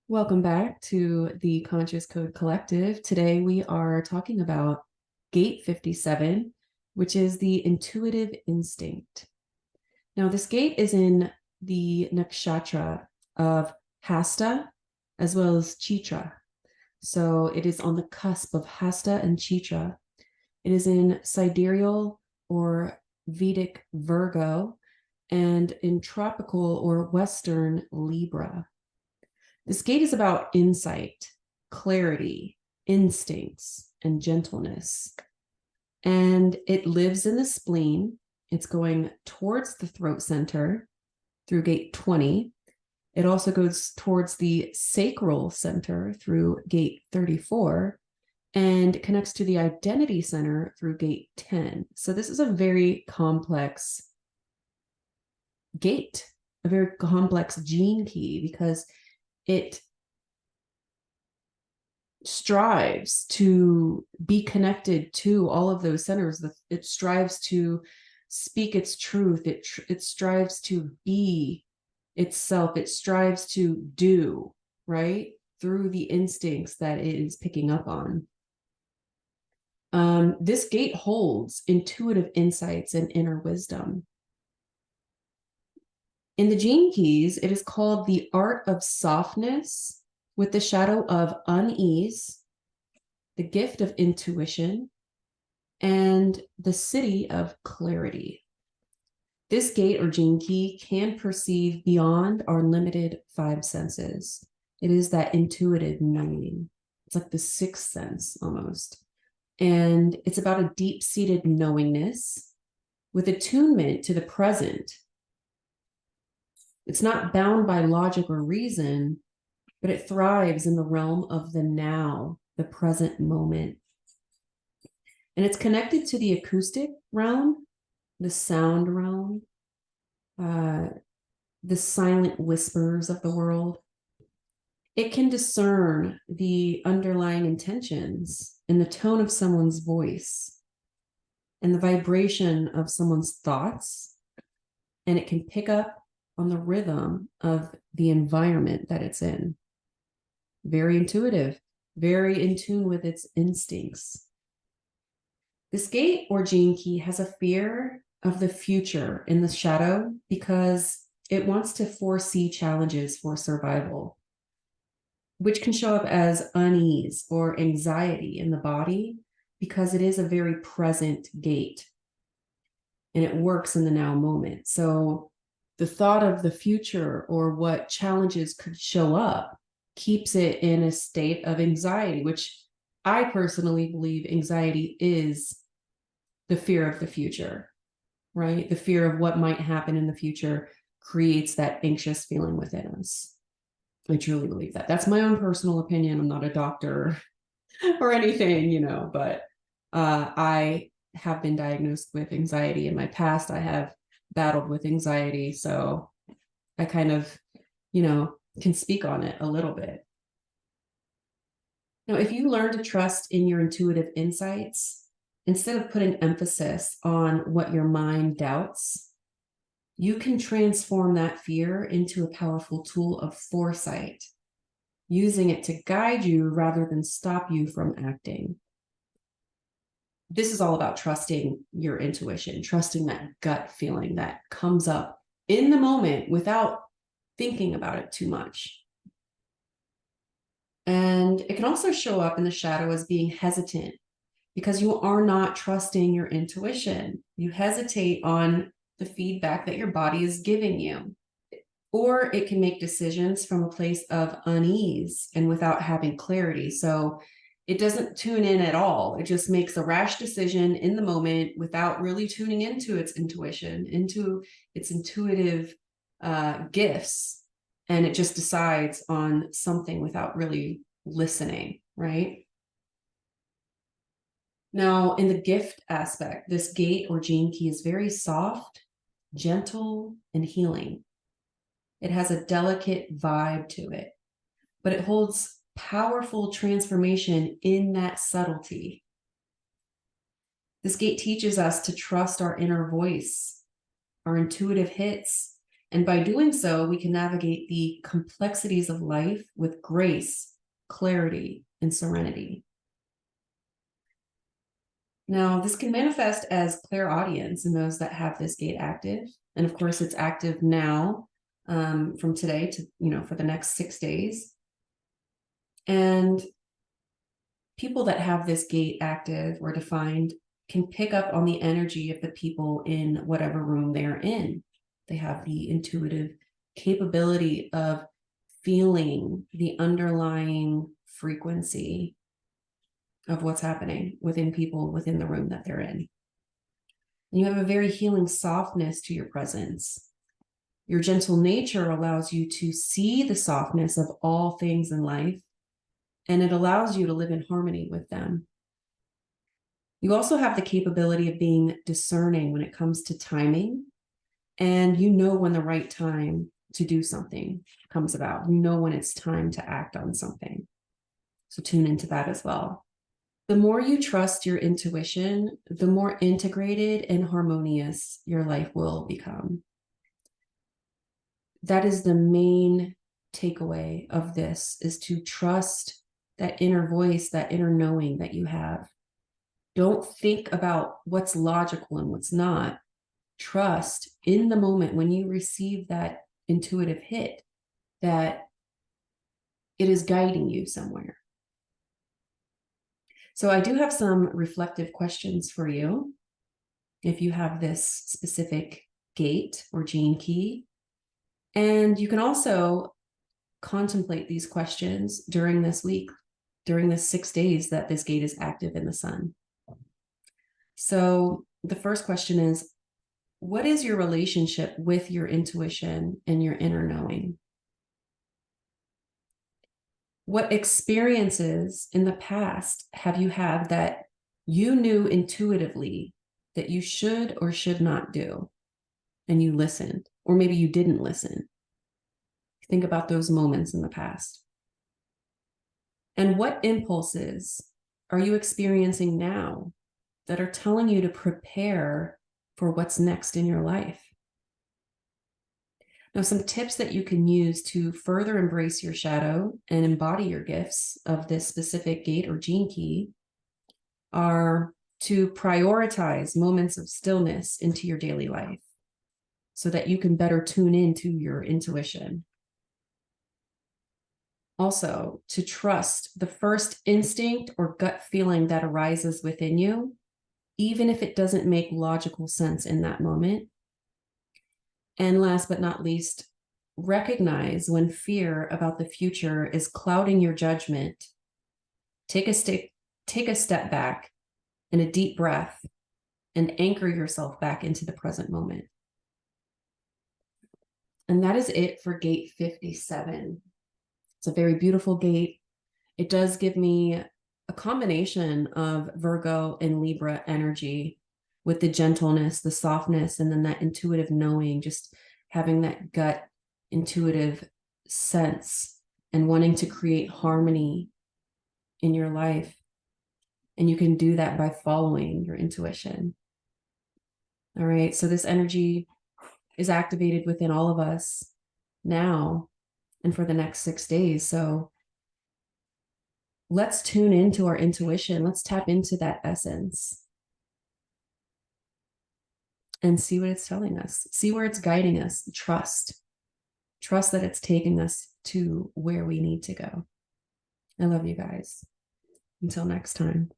Welcome back to the Conscious Code Collective. Today we are talking about Gate 57, which is the intuitive instinct. Now, this gate is in the nakshatra of Hasta as well as Chitra. So it is on the cusp of Hasta and Chitra. It is in sidereal or Vedic Virgo and in tropical or Western Libra. This gate is about insight, clarity, instincts, and gentleness. And it lives in the spleen. It's going towards the throat center through gate 20. It also goes towards the sacral center through gate 34 and connects to the identity center through gate 10. So this is a very complex gate, a very complex gene key, because it strives to be connected to all of those centers. It strives to speak its truth. It strives to be itself. It strives to do, right? Through the instincts that it is picking up on. This gate holds intuitive insights and inner wisdom. In the gene keys, it is called the art of softness with the shadow of unease, the gift of intuition, and the Siddhi of Clarity. This gate or gene key can perceive beyond our limited five senses. It is that intuitive knowing. It's like the sixth sense almost. And it's about a deep-seated knowingness with attunement to the present. It's not bound by logic or reason, but it thrives in the realm of the now, the present moment. And it's connected to the acoustic realm, the sound realm, the silent whispers of the world. It can discern the underlying intentions in the tone of someone's voice and the vibration of someone's thoughts. And it can pick up on the rhythm of the environment that it's in. Very intuitive, very in tune with its instincts. This gate or gene key has a fear of the future in the shadow because it wants to foresee challenges for survival, which can show up as unease or anxiety in the body because it is a very present gate and it works in the now moment. So the thought of the future or what challenges could show up keeps it in a state of anxiety, which I personally believe anxiety is the fear of the future, right? The fear of what might happen in the future creates that anxious feeling within us. I truly believe that. That's my own personal opinion. I'm not a doctor or anything, but I have been diagnosed with anxiety in my past. I have battled with anxiety, so I kind of, can speak on it a little bit. Now, if you learn to trust in your intuitive insights, instead of putting emphasis on what your mind doubts, you can transform that fear into a powerful tool of foresight, using it to guide you rather than stop you from acting. This is all about trusting your intuition, trusting that gut feeling that comes up in the moment without thinking about it too much. And it can also show up in the shadow as being hesitant because you are not trusting your intuition. You hesitate on the feedback that your body is giving you. Or it can make decisions from a place of unease and without having clarity. So it doesn't tune in at all. It just makes a rash decision in the moment without really tuning into its intuition, into its intuitive gifts. And it just decides on something without really listening, right? Now, in the gift aspect, this gate or gene key is very soft, gentle, and healing. It has a delicate vibe to it, but it holds powerful transformation in that subtlety. This gate teaches us to trust our inner voice, our intuitive hits, And by doing so, we can navigate the complexities of life with grace, clarity, and serenity. Now, this can manifest as clairaudience in those that have this gate active. And of course, it's active now from today to, for the next 6 days. And people that have this gate active or defined can pick up on the energy of the people in whatever room they're in. They have the intuitive capability of feeling the underlying frequency of what's happening within people within the room that they're in. And you have a very healing softness to your presence. Your gentle nature allows you to see the softness of all things in life, and it allows you to live in harmony with them. You also have the capability of being discerning when it comes to timing, and you know when the right time to do something comes about. You know when it's time to act on something. So tune into that as well. The more you trust your intuition, the more integrated and harmonious your life will become. That is the main takeaway of this, is to trust that inner voice, that inner knowing that you have. Don't think about what's logical and what's not. Trust in the moment when you receive that intuitive hit that it is guiding you somewhere. So I do have some reflective questions for you if you have this specific gate or gene key. And you can also contemplate these questions during this week, during the 6 days that this gate is active in the sun. So the first question is, what is your relationship with your intuition and your inner knowing? What experiences in the past have you had that you knew intuitively that you should or should not do, and you listened, or maybe you didn't listen? Think about those moments in the past. And what impulses are you experiencing now that are telling you to prepare for what's next in your life? Now, some tips that you can use to further embrace your shadow and embody your gifts of this specific gate or gene key are to prioritize moments of stillness into your daily life so that you can better tune into your intuition. Also, to trust the first instinct or gut feeling that arises within you, even if it doesn't make logical sense in that moment. And last but not least, recognize when fear about the future is clouding your judgment. Take a step back and a deep breath and anchor yourself back into the present moment. And that is it for gate 57. It's a very beautiful gate. It does give me a combination of Virgo and Libra energy, with the gentleness, the softness, and then that intuitive knowing, just having that gut intuitive sense and wanting to create harmony in your life. And you can do that by following your intuition. All right, so this energy is activated within all of us now and for the next 6 days. So let's tune into our intuition. Let's tap into that essence and see what it's telling us. See where it's guiding us. Trust that it's taking us to where we need to go. I love you guys. Until next time.